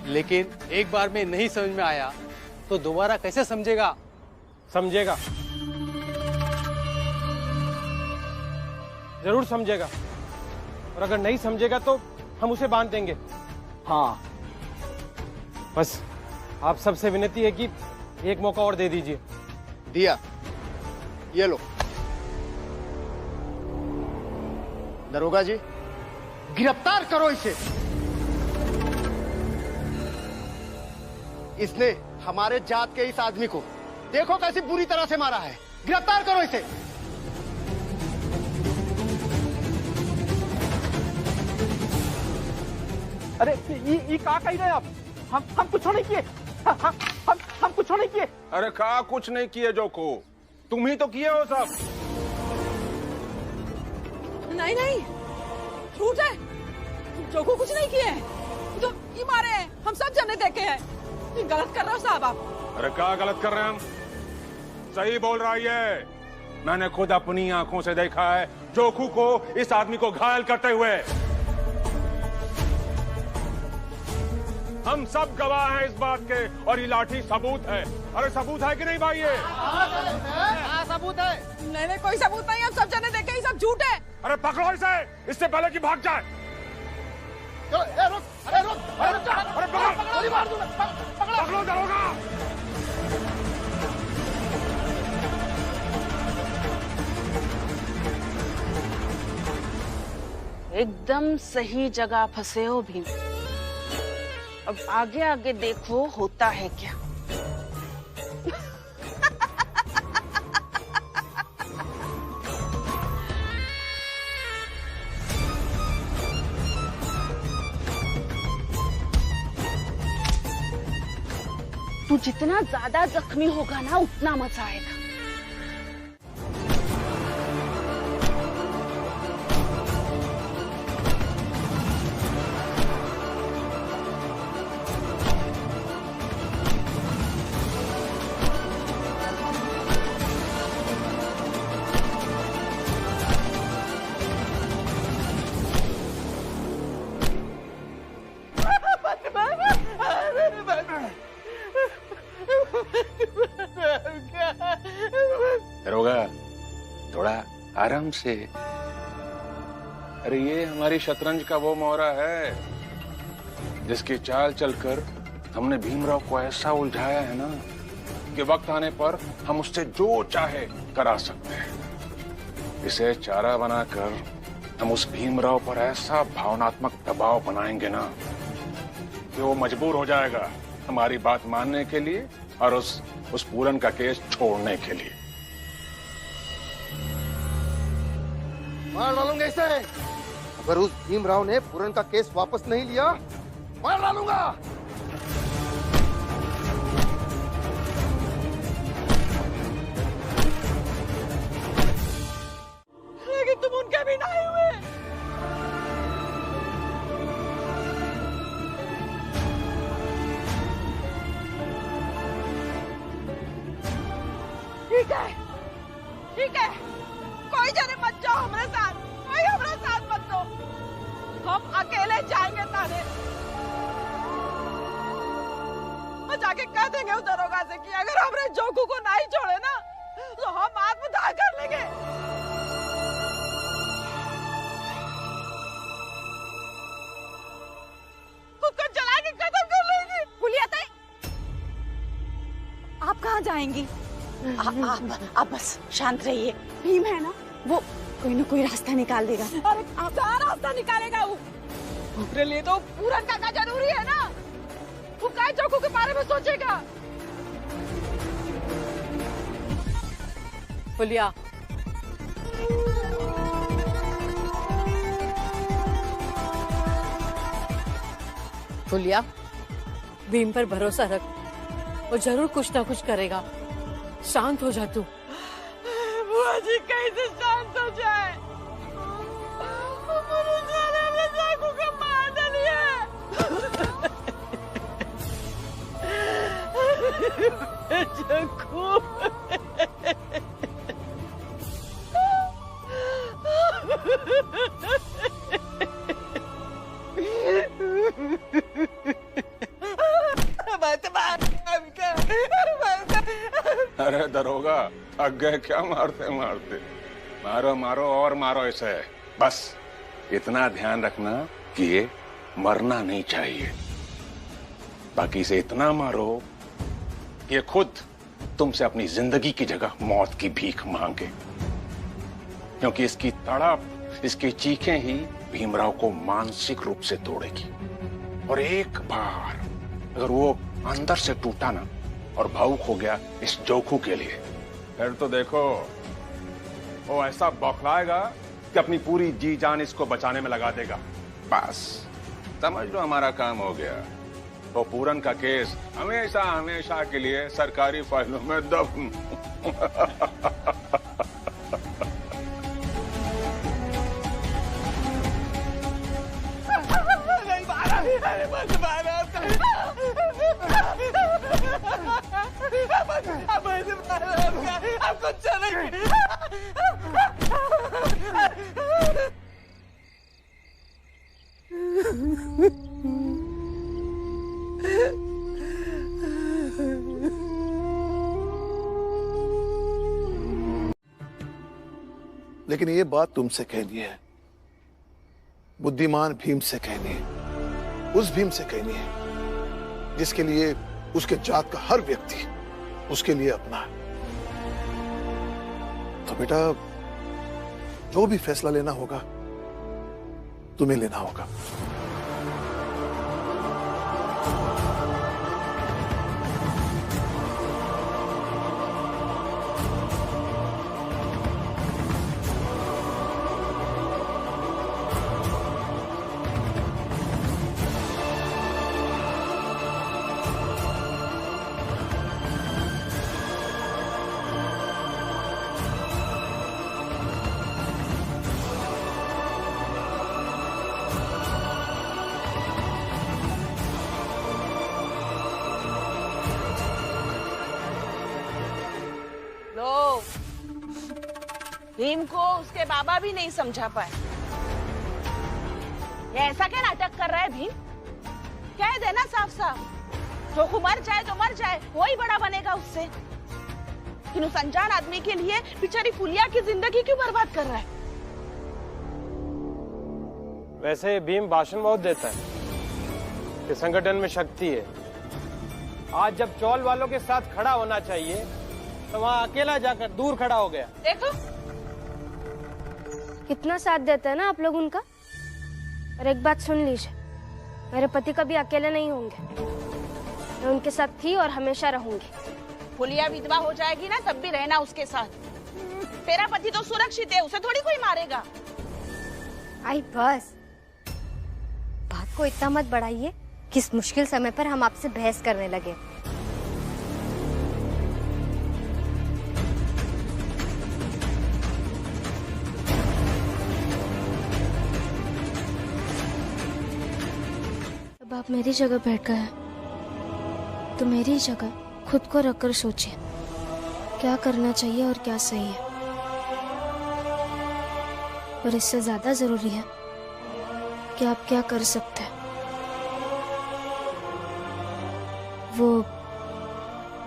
लेकिन एक बार में नहीं समझ में आया तो दोबारा कैसे समझेगा? समझेगा, जरूर समझेगा। और अगर नहीं समझेगा तो हम उसे बांध देंगे। हाँ, बस आप सबसे विनती है कि एक मौका और दे दीजिए। दिया, ये लो। दरोगा जी, गिरफ्तार करो इसे। इसने हमारे जात के इस आदमी को देखो कैसी बुरी तरह से मारा है। गिरफ्तार करो इसे। अरे ये कहा कही रहे आप? हम कुछ नहीं किए। हम कुछ नहीं किए। अरे कहा कुछ नहीं किए जोकू, तुम ही तो किए हो सब। नहीं नहीं, झूठ है। जोकू कुछ नहीं किए, तो ये मारे हैं। हम सब जने देखे हैं। ये गलत कर रहे हो साहब आप। अरे क्या गलत कर रहे हैं हम? सही बोल रहा है ये। मैंने खुद अपनी आंखों से देखा है जोकू को, इस आदमी को घायल करते हुए। हम सब गवाह हैं इस बात के, और ये लाठी सबूत है। अरे सबूत है कि नहीं भाई? ये सबूत है। नहीं, कोई सबूत नहीं। हम सब जने देखे, ये सब झूठ है। अरे पकड़ो इसे, इससे पहले कि भाग जाए। चलो, रुक, अरे रुक, अरे पकड़ो, मार दूंगा। पकड़ो दरोगा। एकदम सही जगह फंसे हो भीम। अब आगे आगे देखो होता है क्या। तू जितना ज्यादा जख्मी होगा ना उतना मजा आएगा। दरोगा, थोड़ा आराम से। अरे ये हमारी शतरंज का वो मोहरा है जिसकी चाल चलकर हमने भीमराव को ऐसा उलझाया है ना कि वक्त आने पर हम उससे जो चाहे करा सकते हैं। इसे चारा बनाकर हम उस भीमराव पर ऐसा भावनात्मक दबाव बनाएंगे ना कि वो मजबूर हो जाएगा हमारी बात मानने के लिए और उस पूरन का केस छोड़ने के लिए। मार डालूंगा इसे। अगर उस भीमराव ने पूरन का केस वापस नहीं लिया, मार डालूंगा। लेकिन तुम उनके भी नहीं हुए। ठीक है, ठीक है। कोई जाने मत जाओ हमारे साथ, कोई हमारे साथ मत दो। हम अकेले जाएंगे थाने और जाके कह देंगे उस दरोगा से कि अगर हमने जोकू को नहीं छोड़े ना तो हम आत्मदाह कर लेंगे। खुद को जला के खत्म कर लेंगे। पुलिया ताई, आप कहाँ जाएंगी? आप बस शांत रहिए। भीम है ना, वो कोई ना कोई रास्ता निकाल देगा। अरे क्या रास्ता निकालेगा वो? अपने लिए तो पूरन का जरूरी है ना। वो काय जोकू के बारे में सोचेगा? पुलिया, पुलिया, भीम पर भरोसा रख, वो जरूर कुछ ना कुछ करेगा। शांत हो जा तू। बुआ जी कैसे शांत हो जाए? हमने जोकू को मार डालिए। जोकू, थक गए क्या मारते मारते? मारो मारो और मारो इसे। बस इतना ध्यान रखना कि ये मरना नहीं चाहिए। बाकी इसे इतना मारो कि ये खुद तुमसे अपनी जिंदगी की जगह मौत की भीख मांगे, क्योंकि इसकी तड़प, इसकी चीखें ही भीमराव को मानसिक रूप से तोड़ेगी। और एक बार अगर वो अंदर से टूटा ना और भावुक हो गया इस जोखू के लिए, फिर तो देखो वो ऐसा बौखलाएगा कि अपनी पूरी जी जान इसको बचाने में लगा देगा। बस समझ लो हमारा काम हो गया। वो पूरन का केस हमेशा हमेशा के लिए सरकारी फाइलों में दफन। लेकिन ये बात तुमसे कहनी है, बुद्धिमान भीम से कहनी है, उस भीम से कहनी है जिसके लिए उसके जात का हर व्यक्ति उसके लिए अपना है। तो बेटा जो भी फैसला लेना होगा तुम्हें लेना होगा। भीम को उसके बाबा भी नहीं समझा पाए। ये ऐसा क्या नाटक कर रहा है भीम? कह देना साफ साफ, जोखू मर जाए तो मर जाए, वही बड़ा बनेगा उससे। लेकिन उस अनजान आदमी के लिए बेचारी फुलिया की जिंदगी क्यों बर्बाद कर रहा है? वैसे भीम भाषण बहुत देता है कि संगठन में शक्ति है। आज जब चौल वालों के साथ खड़ा होना चाहिए तो वहाँ अकेला जाकर दूर खड़ा हो गया। देखो कितना साथ देता है ना आप लोग उनका। और एक बात सुन लीजिए, मेरे पति कभी अकेले नहीं होंगे, मैं उनके साथ थी और हमेशा रहूंगी। फुलिया विधवा हो जाएगी ना तब भी रहना उसके साथ। तेरा पति तो सुरक्षित है, उसे थोड़ी कोई मारेगा। आई बस, बात को इतना मत बढ़ाइए कि इस मुश्किल समय पर हम आपसे बहस करने लगे। अब आप मेरी जगह बैठ गए तो मेरी जगह खुद को रखकर सोचिए क्या करना चाहिए और क्या सही है। और इससे ज्यादा जरूरी है कि आप क्या कर सकते हैं। वो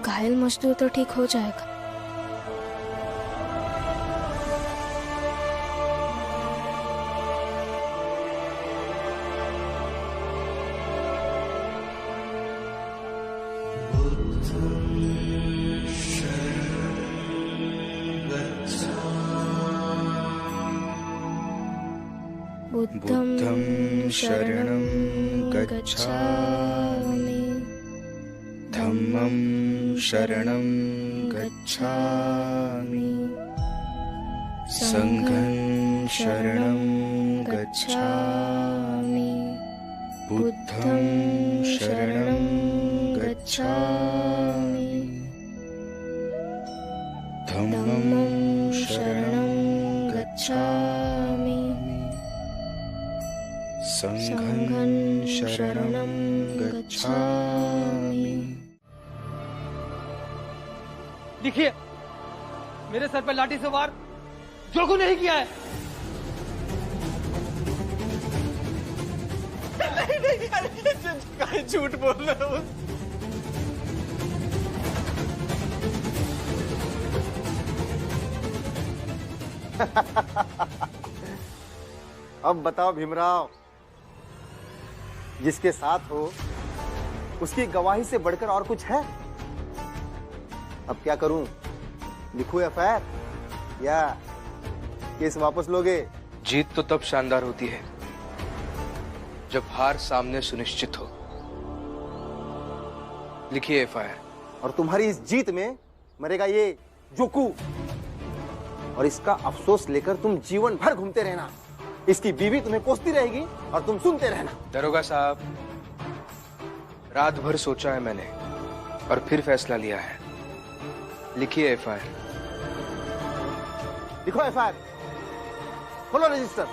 घायल मजदूर तो ठीक हो जाएगा, बुद्धं शरणं गच्छामि, धम्मं शरणं गच्छामि, संघं शरणं गच्छामि, बुद्धं शरणं गच्छामि, धम्मं शरणं गच्छामि, संघं शरणं गच्छामि। देखिए मेरे सर पे लाठी से वार जोखू नहीं किया है। नहीं, झूठ बोल रहे हो। अब बताओ भीमराव, जिसके साथ हो उसकी गवाही से बढ़कर और कुछ है? अब क्या करूं? लिखूं एफआईआर या केस वापस लोगे? जीत तो तब शानदार होती है जब हार सामने सुनिश्चित हो। लिखिए एफआईआर। और तुम्हारी इस जीत में मरेगा ये जोकू, और इसका अफसोस लेकर तुम जीवन भर घूमते रहना। इसकी बीवी तुम्हें कोसती रहेगी और तुम सुनते रहना। दरोगा साहब, रात भर सोचा है मैंने और फिर फैसला लिया है। लिखिए एफआईआर। लिखो एफआईआर, खोलो रजिस्टर,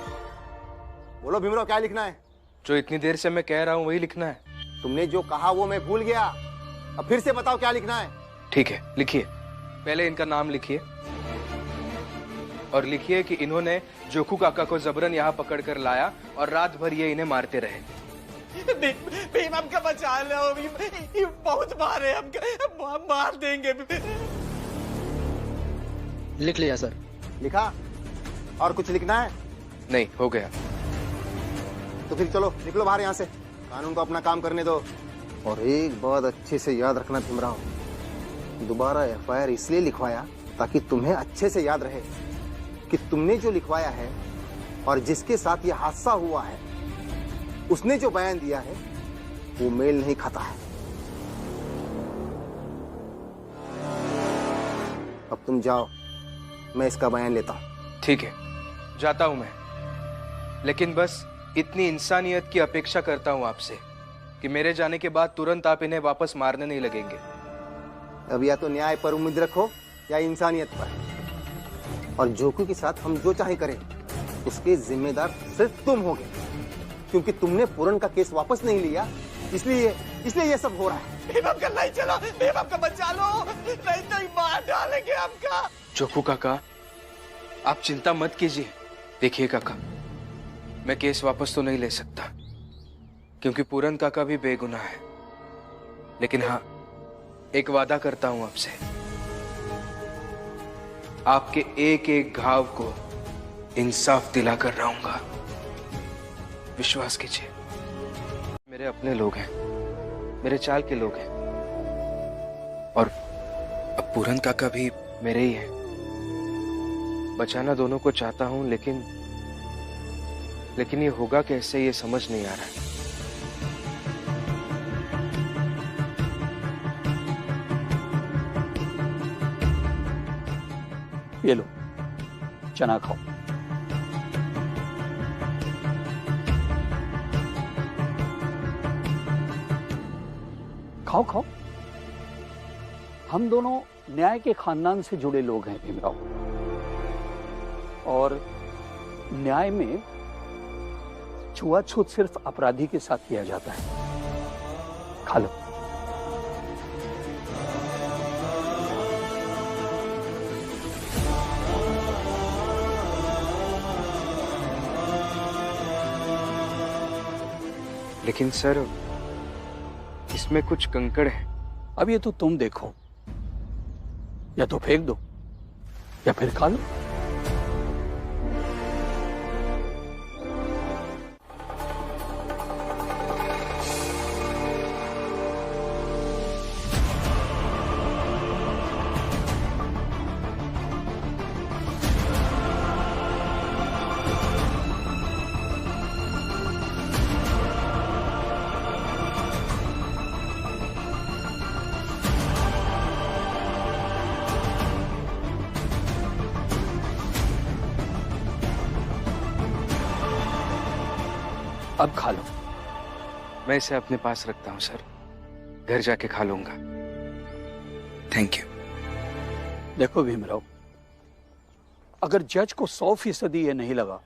बोलो भीमराव क्या लिखना है? जो इतनी देर से मैं कह रहा हूं वही लिखना है। तुमने जो कहा वो मैं भूल गया, अब फिर से बताओ क्या लिखना है? ठीक है, लिखिए। पहले इनका नाम लिखिए और लिखिए कि इन्होंने जोकू काका को जबरन यहाँ पकड़ कर लाया और रात भर ये इन्हें मारते रहे। भीम हमका बचा लो, भीम बहुत मारे हमका, मार देंगे। लिख लिया सर। लिखा? और कुछ लिखना है? नहीं, हो गया। तो फिर चलो निकलो बाहर यहाँ से, कानून को अपना काम करने दो। और एक बात अच्छे से याद रखना भीमराव, दोबारा एफआईआर इसलिए लिखवाया ताकि तुम्हें अच्छे से याद रहे कि तुमने जो लिखवाया है और जिसके साथ ये हादसा हुआ है उसने जो बयान दिया है वो मेल नहीं खाता है। अब तुम जाओ, मैं इसका बयान लेता हूं। ठीक है, जाता हूं मैं, लेकिन बस इतनी इंसानियत की अपेक्षा करता हूं आपसे कि मेरे जाने के बाद तुरंत आप इन्हें वापस मारने नहीं लगेंगे। अब या तो न्याय पर उम्मीद रखो या इंसानियत पर। और जोकू के साथ हम जो चाहे करें उसके जिम्मेदार सिर्फ तुम होगे, क्योंकि तुमने पूरन का केस वापस नहीं लिया, इसलिए ये सब हो रहा है। भीम हमका नहीं चलो, भीम हमका बचा लो, नहीं तो मार डालेंगे हमका। जोकू काका, आप चिंता मत कीजिए। देखिए काका, मैं केस वापस तो नहीं ले सकता क्योंकि पूरन काका भी बेगुनाह है, लेकिन हाँ, एक वादा करता हूं आपसे, आपके एक एक घाव को इंसाफ दिलाकर रहूंगा। विश्वास कीजिए, मेरे अपने लोग हैं, मेरे चाल के लोग हैं, और अब पूरन काका भी मेरे ही हैं। बचाना दोनों को चाहता हूं, लेकिन ये होगा कैसे, ये समझ नहीं आ रहा है। ये लो, चना खाओ। खाओ खाओ। हम दोनों न्याय के खानदान से जुड़े लोग हैं भीमराव, और न्याय में छुआछूत सिर्फ अपराधी के साथ किया जाता है। खा लो। लेकिन सर, इसमें कुछ कंकड़ है। अब ये तो तुम देखो, या तो फेंक दो या फिर खा लो। अब खा लो। मैं इसे अपने पास रखता हूं सर, घर जाके खा लूंगा। Thank you. देखो भीमराव, अगर जज को 100% ये नहीं लगा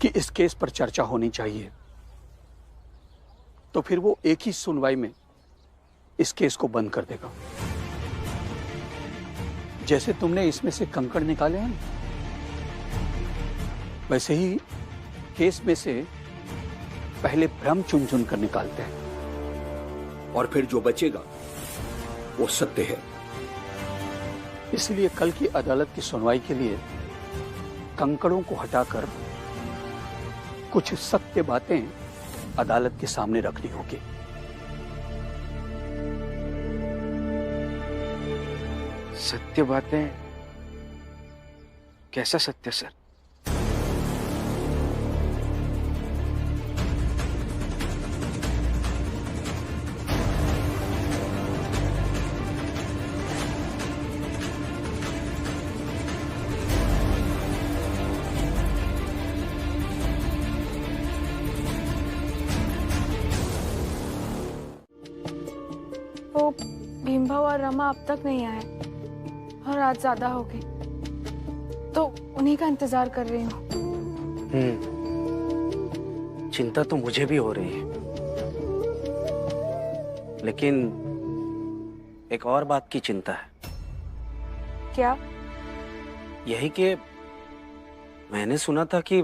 कि इस केस पर चर्चा होनी चाहिए, तो फिर वो एक ही सुनवाई में इस केस को बंद कर देगा। जैसे तुमने इसमें से कंकड़ निकाले हैं, वैसे ही केस में से पहले भ्रम चुन चुन कर निकालते हैं, और फिर जो बचेगा वो सत्य है। इसलिए कल की अदालत की सुनवाई के लिए कंकड़ों को हटाकर कुछ सत्य बातें अदालत के सामने रखनी होगी। सत्य बातें? कैसा सत्य सर? वो भीमभाव और रमा अब तक नहीं आए और रात ज्यादा हो गई, तो उन्हीं का इंतजार कर रही हूँ। चिंता तो मुझे भी हो रही है, लेकिन एक और बात की चिंता है। क्या? यही कि मैंने सुना था कि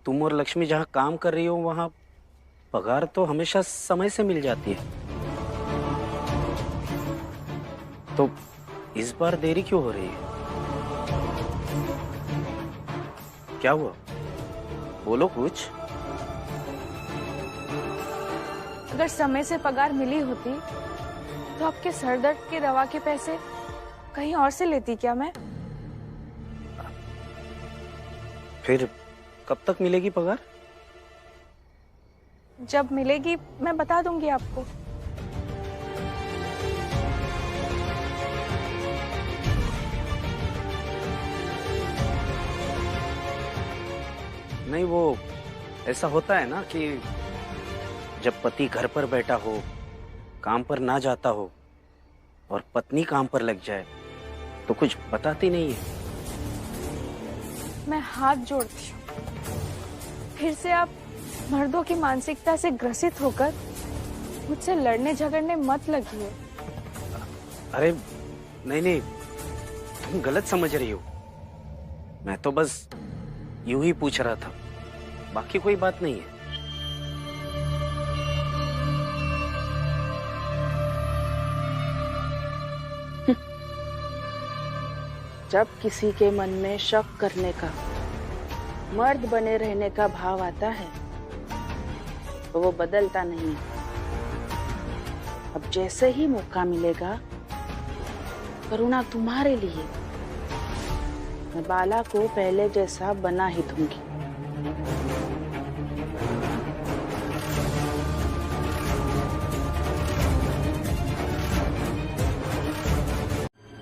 तुम और लक्ष्मी जहाँ काम कर रही हो वहाँ पगार तो हमेशा समय से मिल जाती है, तो इस बार देरी क्यों हो रही है? क्या हुआ? बोलो कुछ। अगर समय से पगार मिली होती तो आपके सरदर्द की दवा के पैसे कहीं और से लेती क्या मैं? फिर कब तक मिलेगी पगार? जब मिलेगी मैं बता दूंगी आपको। नहीं, वो ऐसा होता है ना कि जब पति घर पर बैठा हो, काम पर ना जाता हो और पत्नी काम पर लग जाए तो कुछ बताती नहीं है। मैं हाथ जोड़ती हूँ, फिर से आप मर्दों की मानसिकता से ग्रसित होकर मुझसे लड़ने झगड़ने मत लगिए। अरे नहीं नहीं, तुम गलत समझ रही हो। मैं तो बस यूं ही पूछ रहा था, बाकी कोई बात नहीं है। जब किसी के मन में शक करने का, मर्द बने रहने का भाव आता है तो वो बदलता नहीं। अब जैसे ही मौका मिलेगा करुणा तुम्हारे लिए मैं बाला को पहले जैसा बना ही दूंगी।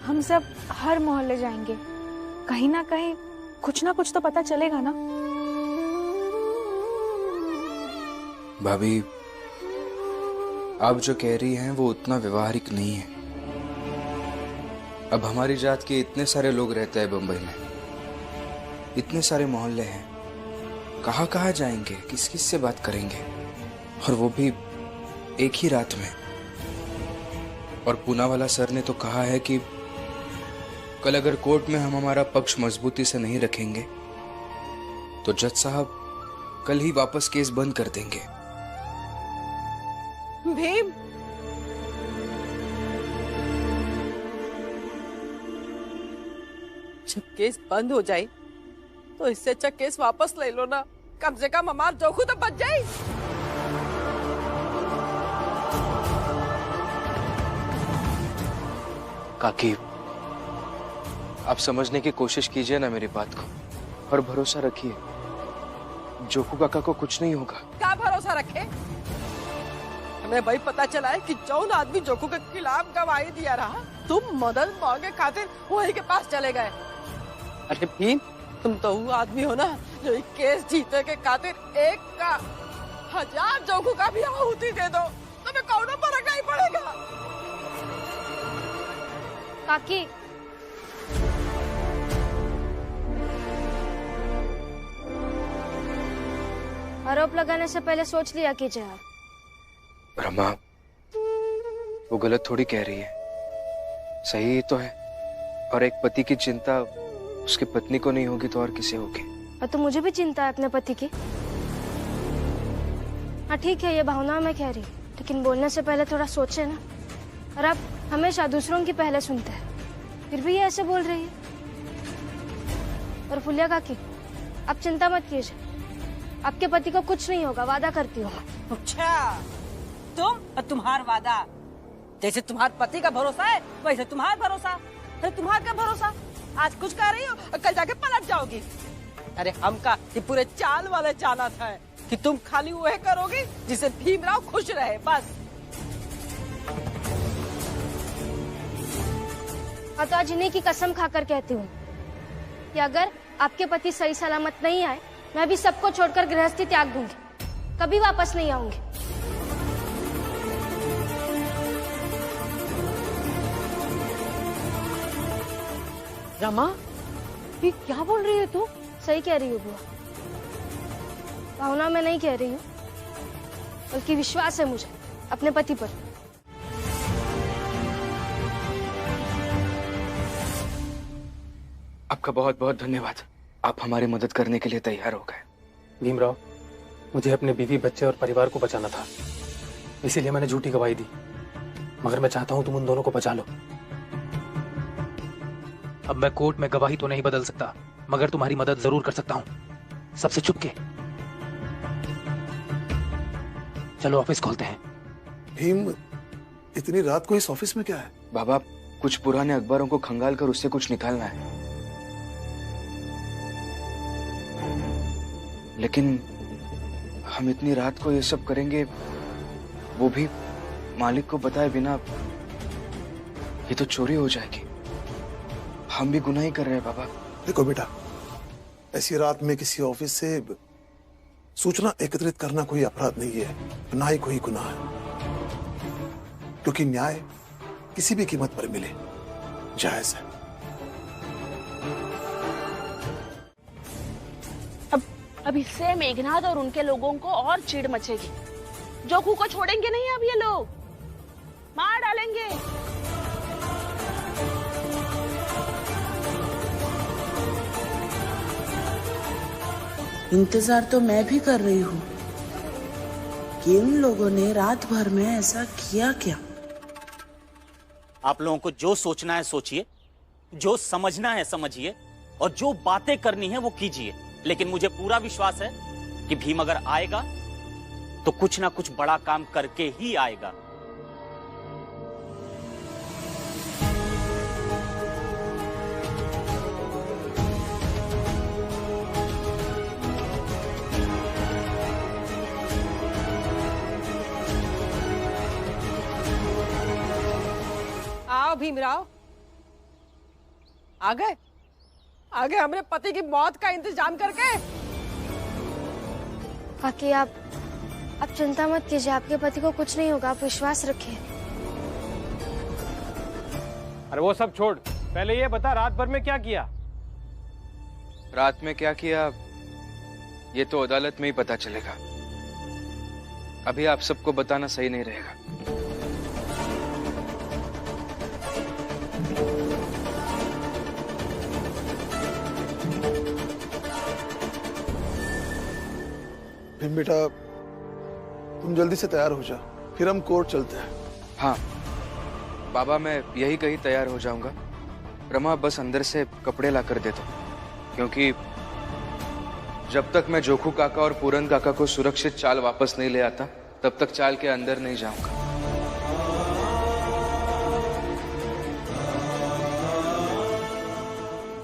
हम सब हर मोहल्ले जाएंगे, कहीं ना कहीं कुछ ना कुछ तो पता चलेगा ना। भाभी, आप जो कह रही हैं वो उतना व्यवहारिक नहीं है। अब हमारी जात के इतने सारे लोग रहते हैं बंबई में, इतने सारे मोहल्ले हैं, कहाँ कहाँ जाएंगे, किस किस से बात करेंगे, और वो भी एक ही रात में। और पूनावाला सर ने तो कहा है कि कल अगर कोर्ट में हम हमारा पक्ष मजबूती से नहीं रखेंगे तो जज साहब कल ही वापस केस बंद कर देंगे। भीम, जब केस बंद हो जाए तो इससे अच्छा केस वापस ले लो ना, कम से कम हमार जोखू तो बच जाए। काकी, आप समझने की कोशिश कीजिए ना मेरी बात को, और भरोसा रखिए जोकू काका को कुछ नहीं होगा। क्या भरोसा रखे? हमें भाई पता चला है कि जौन आदमी जोकू के खिलाफ गवाही दिया रहा, तुम मदद मांगे खातिर वही के पास चले गए। अरे भीम, तुम तो वो आदमी हो ना जो एक केस जीते के खातिर एक का 1000 जोकू का भी आहुति दे दो, तुम्हें कौनो फर्क नहीं पड़ेगा। काकी, आरोप लगाने से पहले सोच लिया कीजिए आप। रमा, वो गलत थोड़ी कह रही है, सही ही तो है। और एक पति की चिंता उसकी पत्नी को नहीं होगी तो और किसे होगी? और तो मुझे भी चिंता है अपने पति की। हाँ ठीक है, ये भावना मैं कह रही, लेकिन बोलने से पहले थोड़ा सोचे ना। और आप हमेशा दूसरों की पहले सुनते हैं। फिर भी ये ऐसे बोल रही है। और फुलिया काकी, आप चिंता मत कीजिए, आपके पति को कुछ नहीं होगा, वादा करती हूँ। अच्छा, तुम और तुम्हारा वादा, जैसे तुम्हारे पति का भरोसा है वैसे तुम्हारा भरोसा। अरे तुम्हारा क्या भरोसा, आज कुछ कर रही हो और कल जाके पलट जाओगी। अरे हमका ये पूरे चाल वाले जाना था कि तुम खाली वह करोगी जिससे भीमराव खुश रहे, बस। हाँ, तो आज इन्हीं की कसम खाकर कहती हूँ कि अगर आपके पति सही सलामत नहीं आए, मैं भी सबको छोड़कर गृहस्थी त्याग दूंगी, कभी वापस नहीं आऊंगी। रमा, ये क्या बोल रही है तू? सही कह रही हूँ बुआ, भावना में नहीं कह रही हूँ, बल्कि विश्वास है मुझे अपने पति पर। आपका बहुत बहुत धन्यवाद, आप हमारी मदद करने के लिए तैयार हो गए। भीमराव, मुझे अपने बीवी, बच्चे और परिवार को बचाना था, इसीलिए मैंने झूठी गवाही दी, मगर मैं चाहता हूं तुम उन दोनों को बचा लो। अब मैं कोर्ट में गवाही तो नहीं बदल सकता, मगर तुम्हारी मदद जरूर कर सकता हूं, सबसे चुपके। चलो ऑफिस खोलते हैं। भीम, इतनी रात को इस ऑफिस में क्या है? बाबा, कुछ पुराने अखबारों को खंगाल कर उससे कुछ निकालना है, लेकिन हम इतनी रात को ये सब करेंगे, वो भी मालिक को बताए बिना, ये तो चोरी हो जाएगी। हम भी गुनाह ही कर रहे हैं बाबा। देखो बेटा, ऐसी रात में किसी ऑफिस से सूचना एकत्रित करना कोई अपराध नहीं है, ना ही कोई गुनाह है, क्योंकि न्याय किसी भी कीमत पर मिले जायज है। अब इससे मेघनाथ और उनके लोगों को और चिढ़ मचेगी। जोखू को छोड़ेंगे नहीं अब ये लोग, मार डालेंगे। इंतजार तो मैं भी कर रही हूँ कि इन लोगों ने रात भर में ऐसा किया क्या। आप लोगों को जो सोचना है सोचिए, जो समझना है समझिए, और जो बातें करनी है वो कीजिए, लेकिन मुझे पूरा विश्वास है कि भीम अगर आएगा तो कुछ ना कुछ बड़ा काम करके ही आएगा। आओ भीमराव, आ गए हमारे पति की मौत का इंतजाम करके। काकी, आप चिंता मत कीजिए, आपके पति को कुछ नहीं होगा, आप विश्वास रखिए। अरे वो सब छोड़, पहले ये बता रात भर में क्या किया? रात में क्या किया ये तो अदालत में ही पता चलेगा, अभी आप सबको बताना सही नहीं रहेगा। भीम बेटा, तुम जल्दी से तैयार हो जा, फिर हम कोर्ट चलते हैं। हाँ बाबा, मैं यही कहीं तैयार हो जाऊंगा। रमा, बस अंदर से कपड़े ला कर दे दो, क्योंकि जब तक मैं जोखू काका और पूरन काका को सुरक्षित चाल वापस नहीं ले आता, तब तक चाल के अंदर नहीं जाऊंगा।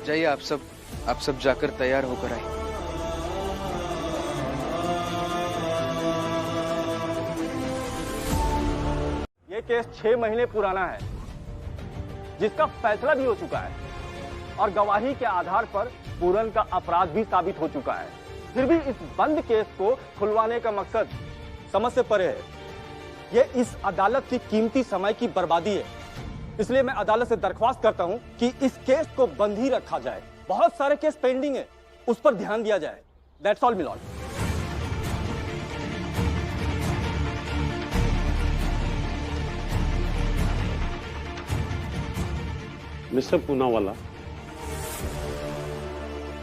जाइए आप सब जाकर तैयार होकर आइए। ये केस 6 महीने पुराना है, जिसका फैसला भी हो चुका है और गवाही के आधार पर पूरन का अपराध भी साबित हो चुका है। फिर भी इस बंद केस को खुलवाने का मकसद समझ से परे है। ये इस अदालत की कीमती समय की बर्बादी है, इसलिए मैं अदालत से दरख्वास्त करता हूं कि इस केस को बंद ही रखा जाए। बहुत सारे केस पेंडिंग है, उस पर ध्यान दिया जाए। That's all my lord. Mister Poonawalla,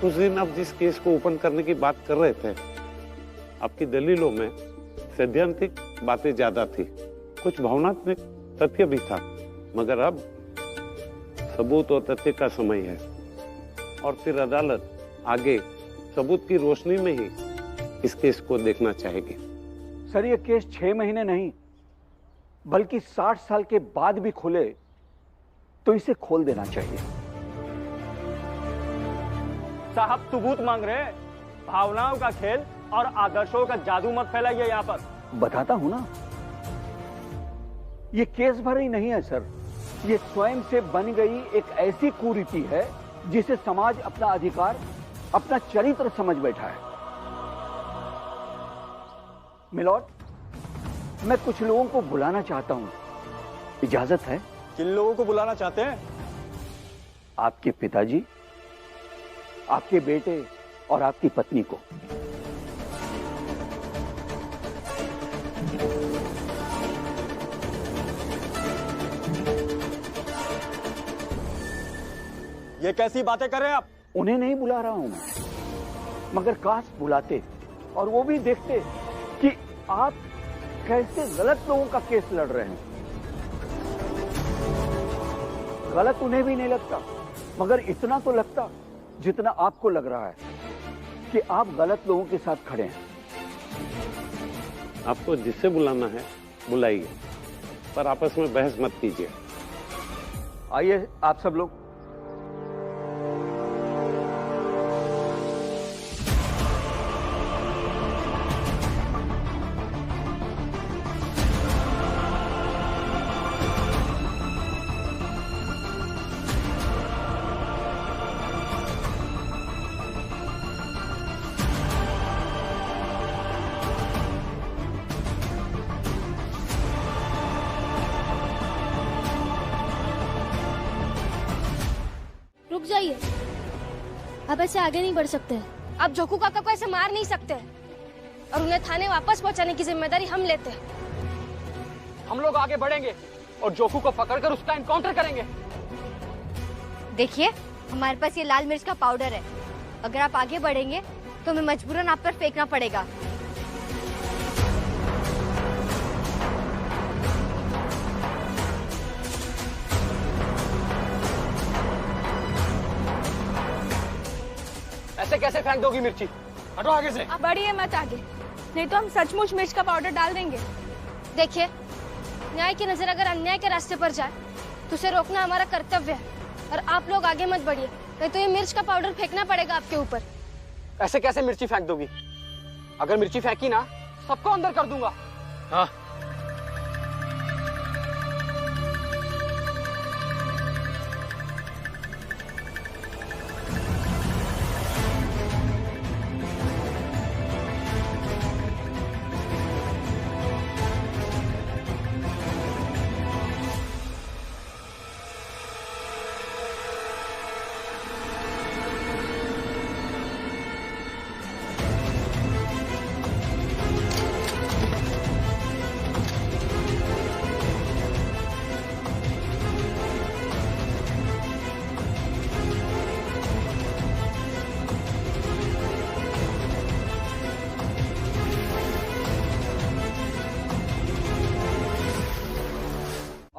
उस दिन आप जिस केस को ओपन करने की बात कर रहे थे, आपकी दलीलों में सैद्धांतिक बातें ज्यादा थी, कुछ भावनात्मक तथ्य भी था, मगर अब सबूत और तथ्य का समय है और फिर अदालत आगे सबूत की रोशनी में ही इस केस को देखना चाहेगी। सर, ये केस 6 महीने नहीं बल्कि 60 साल के बाद भी खोले तो इसे खोल देना चाहिए। साहब सबूत मांग रहे हैं, भावनाओं का खेल और आदर्शों का जादू मत फैलाइए यहाँ पर। बताता हूं ना, ये केस भर ही नहीं है सर, ये स्वयं से बन गई एक ऐसी कुरीति है जिसे समाज अपना अधिकार, अपना चरित्र समझ बैठा है। मिलॉर्ड, मैं कुछ लोगों को बुलाना चाहता हूं, इजाजत है? किन लोगों को बुलाना चाहते हैं? आपके पिताजी, आपके बेटे और आपकी पत्नी को। ये कैसी बातें कर रहे हैं आप? उन्हें नहीं बुला रहा हूं मैं, मगर काश बुलाते और वो भी देखते कि आप कैसे गलत लोगों का केस लड़ रहे हैं। गलत उन्हें भी नहीं लगता, मगर इतना तो लगता जितना आपको लग रहा है कि आप गलत लोगों के साथ खड़े हैं। आपको जिससे बुलाना है बुलाइए, पर आपस में बहस मत कीजिए। आइए आप सब लोग। रुक जाइए, अब ऐसे आगे नहीं बढ़ सकते। आप जोकू काका को ऐसे मार नहीं सकते और उन्हें थाने वापस पहुंचाने की जिम्मेदारी हम लेते हैं। हम लोग आगे बढ़ेंगे और जोकू को पकड़कर उसका एनकाउंटर करेंगे। देखिए, हमारे पास ये लाल मिर्च का पाउडर है, अगर आप आगे बढ़ेंगे तो हमें मजबूरन आप पर फेंकना पड़ेगा। ऐसे कैसे फेंक दोगी मिर्ची? हटो आगे से। आप बढ़िए मत आगे, नहीं तो हम सचमुच मिर्च का पाउडर डाल देंगे। देखिए, न्याय की नजर अगर अन्याय के रास्ते पर जाए तो उसे रोकना हमारा कर्तव्य है, और आप लोग आगे मत बढ़िए, नहीं तो ये मिर्च का पाउडर फेंकना पड़ेगा आपके ऊपर। ऐसे कैसे मिर्ची फेंक दोगी? अगर मिर्ची फेंकी ना, सबको अंदर कर दूंगा। हाँ,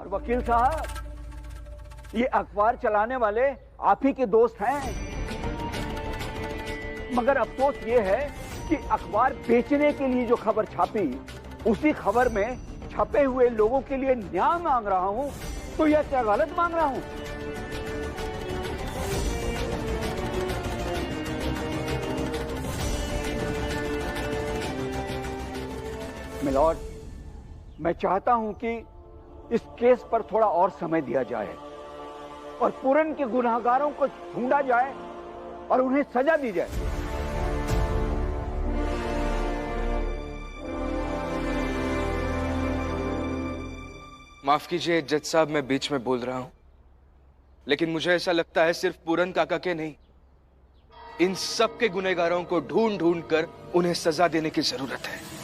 वकील साहब, ये अखबार चलाने वाले आप ही के दोस्त हैं, मगर अफसोस ये है कि अखबार बेचने के लिए जो खबर छापी, उसी खबर में छपे हुए लोगों के लिए न्याय मांग रहा हूं, तो यह क्या गलत मांग रहा हूं? मिलॉर्ड, मैं चाहता हूं कि इस केस पर थोड़ा और समय दिया जाए और पूरन के गुनाहगारों को ढूंढा जाए और उन्हें सजा दी जाए। माफ कीजिए जज साहब, मैं बीच में बोल रहा हूं, लेकिन मुझे ऐसा लगता है सिर्फ पूरन काका के नहीं, इन सब के गुनहगारों को ढूंढ ढूंढ कर उन्हें सजा देने की जरूरत है।